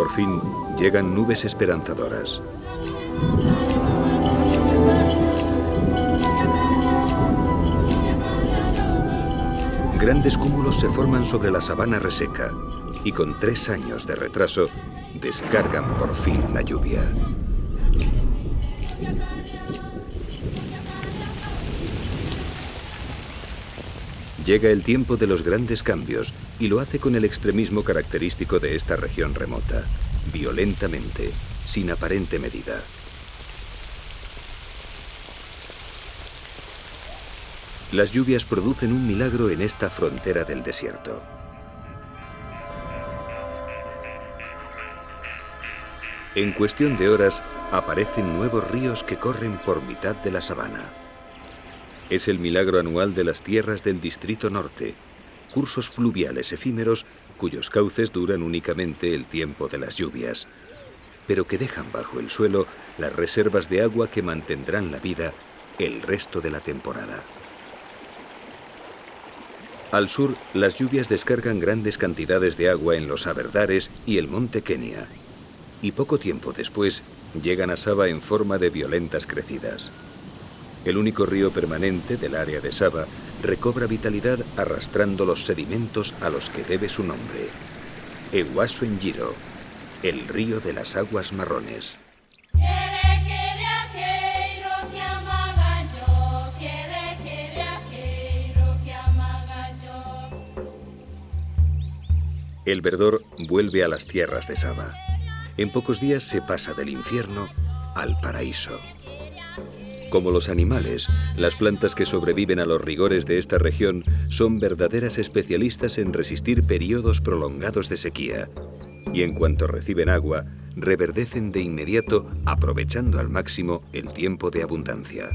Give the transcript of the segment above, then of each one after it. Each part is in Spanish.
Por fin llegan nubes esperanzadoras. Grandes cúmulos se forman sobre la sabana reseca y con 3 años de retraso descargan por fin la lluvia. Llega el tiempo de los grandes cambios y lo hace con el extremismo característico de esta región remota, violentamente, sin aparente medida. Las lluvias producen un milagro en esta frontera del desierto. En cuestión de horas, aparecen nuevos ríos que corren por mitad de la sabana. Es el milagro anual de las tierras del Distrito Norte, cursos fluviales efímeros cuyos cauces duran únicamente el tiempo de las lluvias, pero que dejan bajo el suelo las reservas de agua que mantendrán la vida el resto de la temporada. Al sur, las lluvias descargan grandes cantidades de agua en los Aberdares y el monte Kenia, y poco tiempo después llegan a Saba en forma de violentas crecidas. El único río permanente del área de Saba recobra vitalidad arrastrando los sedimentos a los que debe su nombre. Ewaso Njiro, el río de las aguas marrones. El verdor vuelve a las tierras de Saba. En pocos días se pasa del infierno al paraíso. Como los animales, las plantas que sobreviven a los rigores de esta región son verdaderas especialistas en resistir periodos prolongados de sequía. Y en cuanto reciben agua, reverdecen de inmediato, aprovechando al máximo el tiempo de abundancia.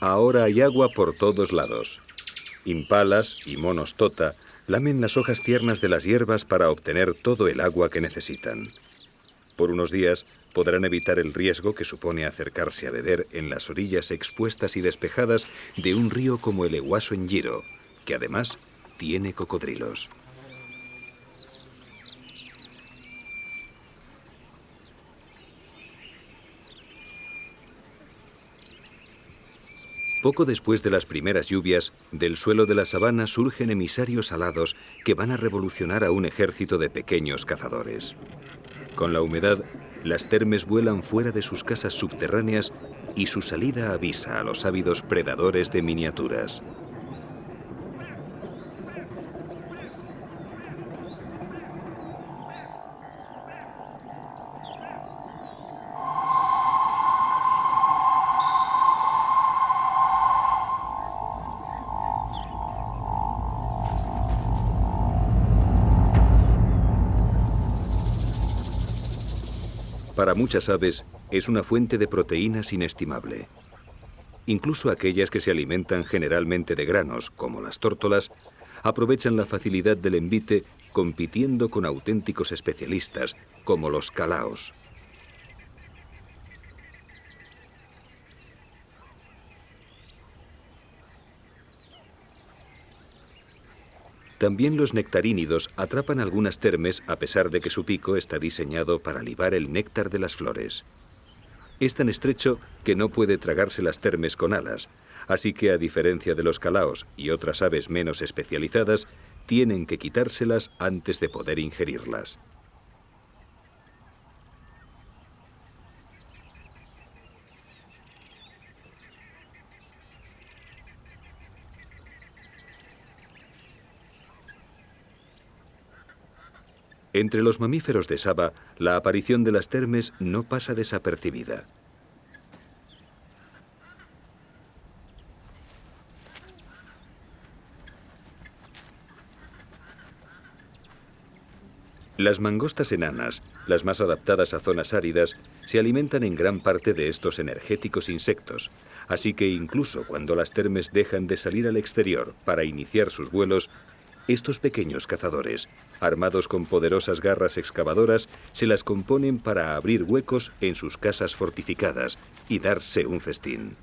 Ahora hay agua por todos lados. Impalas y monos tota lamen las hojas tiernas de las hierbas para obtener todo el agua que necesitan. Por unos días podrán evitar el riesgo que supone acercarse a beber en las orillas expuestas y despejadas de un río como el Ewaso Njiro, que además tiene cocodrilos. Poco después de las primeras lluvias, del suelo de la sabana surgen emisarios alados que van a revolucionar a un ejército de pequeños cazadores. Con la humedad, las termes vuelan fuera de sus casas subterráneas y su salida avisa a los ávidos predadores de miniaturas. Para muchas aves, es una fuente de proteínas inestimable. Incluso aquellas que se alimentan generalmente de granos, como las tórtolas, aprovechan la facilidad del envite compitiendo con auténticos especialistas, como los calaos. También los nectarínidos atrapan algunas termes a pesar de que su pico está diseñado para libar el néctar de las flores. Es tan estrecho que no puede tragarse las termes con alas, así que a diferencia de los calaos y otras aves menos especializadas, tienen que quitárselas antes de poder ingerirlas. Entre los mamíferos de Saba, la aparición de las termes no pasa desapercibida. Las mangostas enanas, las más adaptadas a zonas áridas, se alimentan en gran parte de estos energéticos insectos, así que incluso cuando las termes dejan de salir al exterior para iniciar sus vuelos, estos pequeños cazadores, armados con poderosas garras excavadoras, se las componen para abrir huecos en sus casas fortificadas y darse un festín.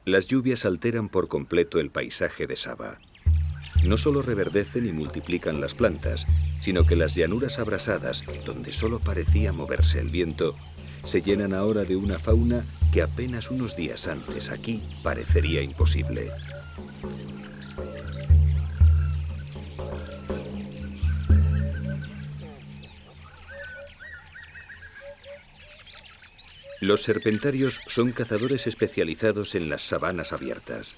Las lluvias alteran por completo el paisaje de Sabah. No solo reverdecen y multiplican las plantas, sino que las llanuras abrasadas, donde solo parecía moverse el viento, se llenan ahora de una fauna que apenas unos días antes aquí parecería imposible. Los serpentarios son cazadores especializados en las sabanas abiertas.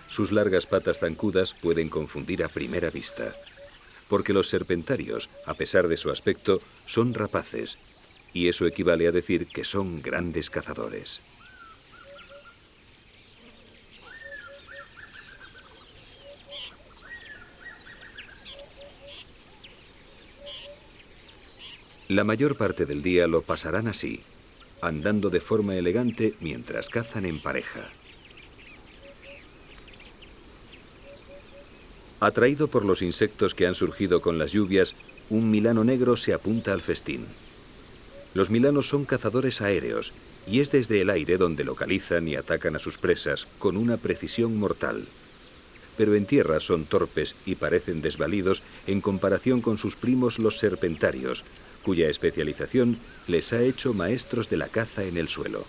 Sus largas patas zancudas pueden confundir a primera vista, porque los serpentarios, a pesar de su aspecto, son rapaces, y eso equivale a decir que son grandes cazadores. La mayor parte del día lo pasarán así, andando de forma elegante mientras cazan en pareja. Atraído por los insectos que han surgido con las lluvias, un milano negro se apunta al festín. Los milanos son cazadores aéreos, y es desde el aire donde localizan y atacan a sus presas con una precisión mortal. Pero en tierra son torpes y parecen desvalidos en comparación con sus primos los serpentarios, cuya especialización les ha hecho maestros de la caza en el suelo.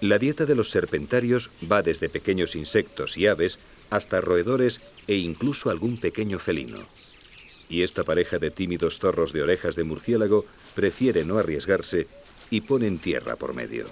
La dieta de los serpentarios va desde pequeños insectos y aves hasta roedores e incluso algún pequeño felino. Y esta pareja de tímidos zorros de orejas de murciélago prefiere no arriesgarse y ponen tierra por medio.